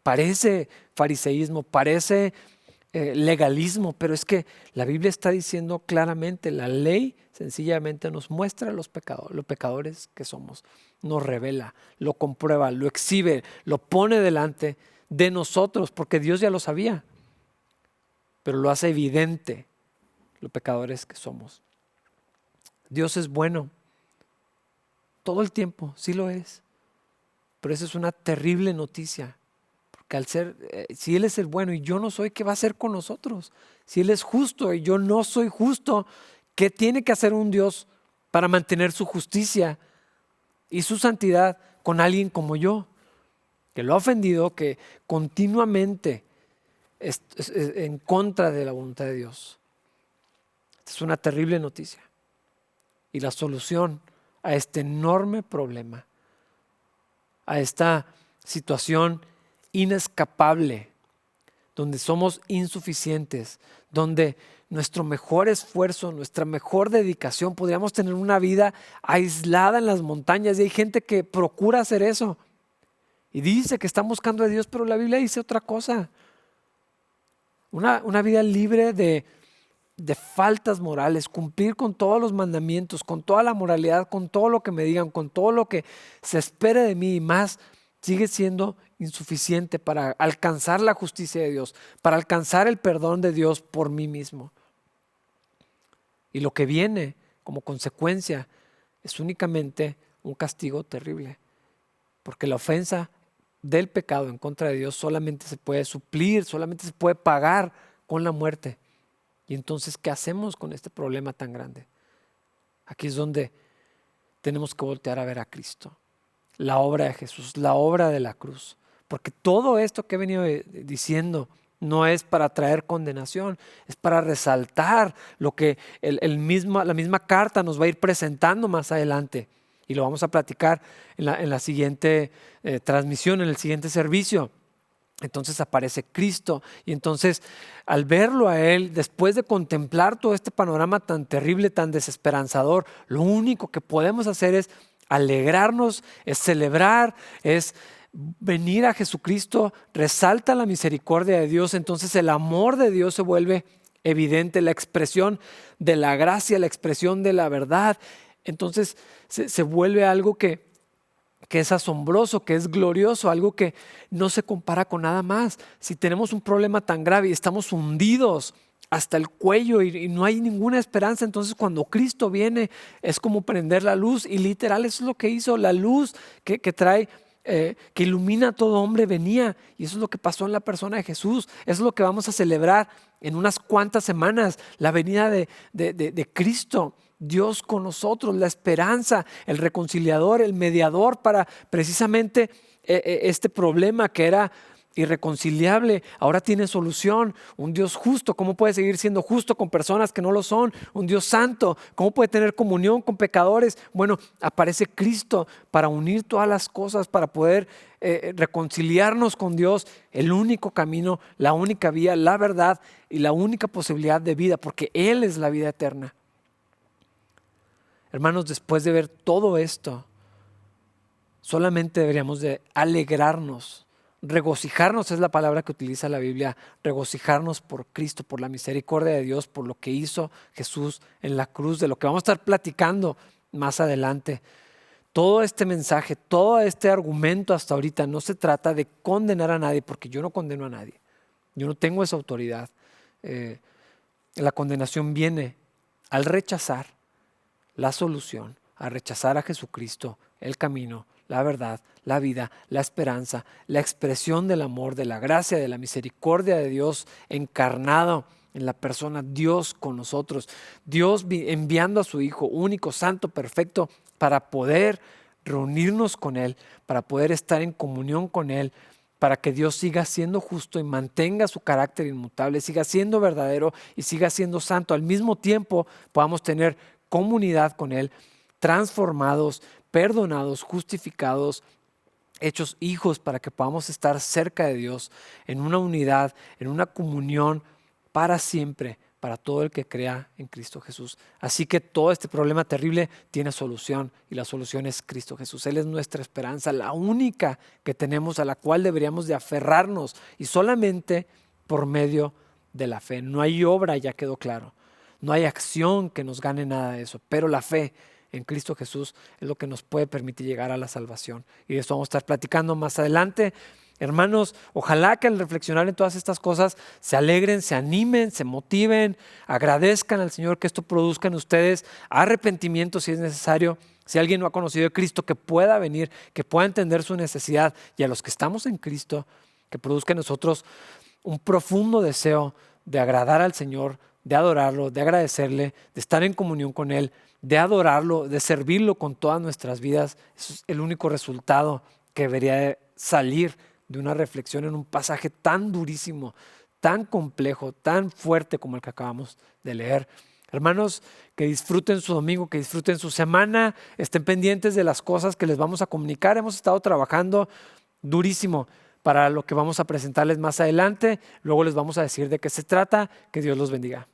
Parece fariseísmo, parece legalismo, pero es que la Biblia está diciendo claramente, la ley sencillamente nos muestra los pecadores que somos, nos revela, lo comprueba, lo exhibe, lo pone delante de nosotros, porque Dios ya lo sabía, pero lo hace evidente, los pecadores que somos. Dios es bueno, todo el tiempo, sí lo es, pero esa es una terrible noticia. Que al ser, si Él es el bueno y yo no soy, ¿qué va a hacer con nosotros? Si Él es justo y yo no soy justo, ¿qué tiene que hacer un Dios para mantener su justicia y su santidad con alguien como yo? Que lo ha ofendido, que continuamente es en contra de la voluntad de Dios. Esta es una terrible noticia. Y la solución a este enorme problema, a esta situación inescapable, donde somos insuficientes, donde nuestro mejor esfuerzo, nuestra mejor dedicación, podríamos tener una vida aislada en las montañas, y hay gente que procura hacer eso y dice que están buscando a Dios, pero la Biblia dice otra cosa. Una vida libre de faltas morales, cumplir con todos los mandamientos, con toda la moralidad, con todo lo que me digan, con todo lo que se espere de mí y más, sigue siendo insuficiente para alcanzar la justicia de Dios, para alcanzar el perdón de Dios por mí mismo. Y lo que viene como consecuencia es únicamente un castigo terrible, porque la ofensa del pecado en contra de Dios solamente se puede suplir, solamente se puede pagar con la muerte. Y entonces, ¿qué hacemos con este problema tan grande? Aquí es donde tenemos que voltear a ver a Cristo, la obra de Jesús, la obra de la cruz. Porque todo esto que he venido diciendo no es para traer condenación, es para resaltar lo que la misma carta nos va a ir presentando más adelante. Y lo vamos a platicar en la siguiente transmisión, en el siguiente servicio. Entonces aparece Cristo y entonces al verlo a Él, después de contemplar todo este panorama tan terrible, tan desesperanzador, lo único que podemos hacer es alegrarnos, es celebrar, es venir a Jesucristo, resalta la misericordia de Dios, entonces el amor de Dios se vuelve evidente, la expresión de la gracia, la expresión de la verdad, entonces se vuelve algo que es asombroso, que es glorioso, algo que no se compara con nada más. Si tenemos un problema tan grave y estamos hundidos hasta el cuello y no hay ninguna esperanza, entonces cuando Cristo viene es como prender la luz y literal eso es lo que hizo, la luz que trae, que ilumina a todo hombre venía y eso es lo que pasó en la persona de Jesús. Eso es lo que vamos a celebrar en unas cuantas semanas, la venida de Cristo. Dios con nosotros, la esperanza, el reconciliador, el mediador para precisamente este problema que era irreconciliable, ahora tiene solución. Un Dios justo, ¿cómo puede seguir siendo justo con personas que no lo son? Un Dios santo, ¿cómo puede tener comunión con pecadores? Bueno, aparece Cristo para unir todas las cosas, para poder reconciliarnos con Dios, el único camino, la única vía, la verdad y la única posibilidad de vida, porque Él es la vida eterna. Hermanos, después de ver todo esto, solamente deberíamos de alegrarnos, regocijarnos es la palabra que utiliza la Biblia, regocijarnos por Cristo, por la misericordia de Dios, por lo que hizo Jesús en la cruz, de lo que vamos a estar platicando más adelante. Todo este mensaje, todo este argumento hasta ahorita no se trata de condenar a nadie, porque yo no condeno a nadie. Yo no tengo esa autoridad. La condenación viene al rechazar la solución, al rechazar a Jesucristo, el camino, la verdad, la vida, la esperanza, la expresión del amor, de la gracia, de la misericordia de Dios encarnado en la persona, Dios con nosotros, Dios enviando a su Hijo único, santo, perfecto, para poder reunirnos con Él, para poder estar en comunión con Él, para que Dios siga siendo justo y mantenga su carácter inmutable, siga siendo verdadero y siga siendo santo. Al mismo tiempo podamos tener comunidad con Él, transformados, perdonados, justificados, hechos hijos, para que podamos estar cerca de Dios en una unidad, en una comunión para siempre, para todo el que crea en Cristo Jesús. Así que todo este problema terrible tiene solución, y la solución es Cristo Jesús. Él es nuestra esperanza, la única que tenemos, a la cual deberíamos de aferrarnos, y solamente por medio de la fe. No hay obra, ya quedó claro. No hay acción que nos gane nada de eso, pero la fe en Cristo Jesús es lo que nos puede permitir llegar a la salvación. Y de esto vamos a estar platicando más adelante. Hermanos, ojalá que al reflexionar en todas estas cosas se alegren, se animen, se motiven, agradezcan al Señor, que esto produzca en ustedes arrepentimiento si es necesario. Si alguien no ha conocido a Cristo, que pueda venir, que pueda entender su necesidad, y a los que estamos en Cristo, que produzca en nosotros un profundo deseo de agradar al Señor, de adorarlo, de agradecerle, de estar en comunión con Él, de adorarlo, de servirlo con todas nuestras vidas. Eso es el único resultado que debería de salir de una reflexión en un pasaje tan durísimo, tan complejo, tan fuerte como el que acabamos de leer. Hermanos, que disfruten su domingo, que disfruten su semana, estén pendientes de las cosas que les vamos a comunicar. Hemos estado trabajando durísimo para lo que vamos a presentarles más adelante. Luego les vamos a decir de qué se trata. Que Dios los bendiga.